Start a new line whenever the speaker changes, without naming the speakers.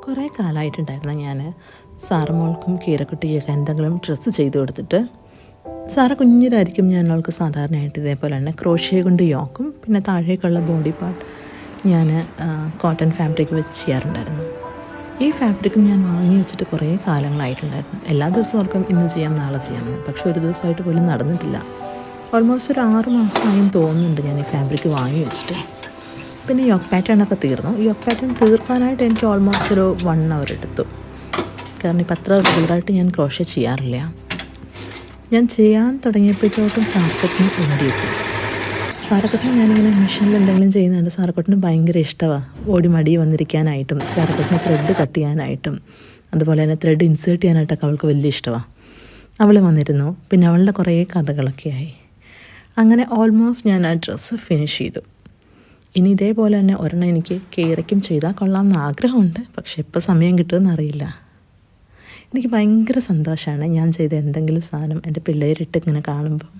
കുറേ കാലമായിട്ടുണ്ടായിരുന്നു ഞാൻ സാറമോൾക്കും കീരക്കുട്ടിയൊക്കെ എന്തെങ്കിലും ഡ്രസ്സ് ചെയ്ത് കൊടുത്തിട്ട്. സാറ കുഞ്ഞിതായിരിക്കും ഞാൻ അവൾക്ക് സാധാരണയായിട്ട് ഇതേപോലെ തന്നെ ക്രോഷ്യ കൊണ്ട് യോക്കും, പിന്നെ താഴേക്കുള്ള ബോഡി പാർട്ട് ഞാൻ കോട്ടൺ ഫാബ്രിക് വെച്ച് ചെയ്യാറുണ്ടായിരുന്നു. ഈ ഫാബ്രിക്കും ഞാൻ വാങ്ങി വെച്ചിട്ട് കുറേ കാലങ്ങളായിട്ടുണ്ടായിരുന്നു. എല്ലാ ദിവസവും ഓർക്കും ഇന്ന് ചെയ്യാം നാളെ ചെയ്യാമെന്ന്, പക്ഷെ ഒരു ദിവസമായിട്ട് പോലും നടന്നിട്ടില്ല. ഓൾമോസ്റ്റ് ഒരു 6 മാസമായും തോന്നുന്നുണ്ട് ഞാൻ ഈ ഫാബ്രിക് വാങ്ങി വെച്ചിട്ട്. പിന്നെ യോക്ക് പാറ്റേണൊക്കെ തീർന്നു. യോക്ക് പാറ്റേൺ തീർക്കാനായിട്ട് എനിക്ക് ഓൾമോസ്റ്റ് ഒരു 1 hour എടുത്തു. കാരണം ഇപ്പം അത്ര റെഗുലറായിട്ട് ഞാൻ ക്രോഷ്യ ചെയ്യാറില്ല. ഞാൻ ചെയ്യാൻ തുടങ്ങിയപ്പോഴത്തോട്ടും സാറക്കട്ടിന് ഓടിയെത്തി. സാറക്കട്ടിന് ഞാനിങ്ങനെ മെഷീനിൽ എന്തെങ്കിലും ചെയ്യുന്നുണ്ട്. സാറക്കട്ടിന് ഭയങ്കര ഇഷ്ടമാണ് ഓടി മടി വന്നിരിക്കാനായിട്ടും സാറക്കട്ടിന് ത്രെഡ് കട്ട് ചെയ്യാനായിട്ടും അതുപോലെ തന്നെ ത്രെഡ് ഇൻസേർട്ട് ചെയ്യാനായിട്ടൊക്കെ അവൾക്ക് വലിയ ഇഷ്ടമാണ്. അവൾ വന്നിരുന്നു. പിന്നെ അവളുടെ കുറേ കഥകളൊക്കെ ആയി. അങ്ങനെ ഓൾമോസ്റ്റ് ഞാൻ ആ ഡ്രസ്സ് ഫിനിഷ് ചെയ്തു. ഇനി ഇതേപോലെ തന്നെ ഒരെണ്ണം എനിക്ക് കീറയ്ക്കും ചെയ്താൽ കൊള്ളാമെന്ന് ആഗ്രഹമുണ്ട്, പക്ഷെ എപ്പോൾ സമയം കിട്ടുമെന്ന് അറിയില്ല. എനിക്ക് ഭയങ്കര സന്തോഷമാണ് ഞാൻ ചെയ്ത എന്തെങ്കിലും സാധനം എൻ്റെ പിള്ളേരിട്ട് ഇങ്ങനെ കാണുമ്പോൾ.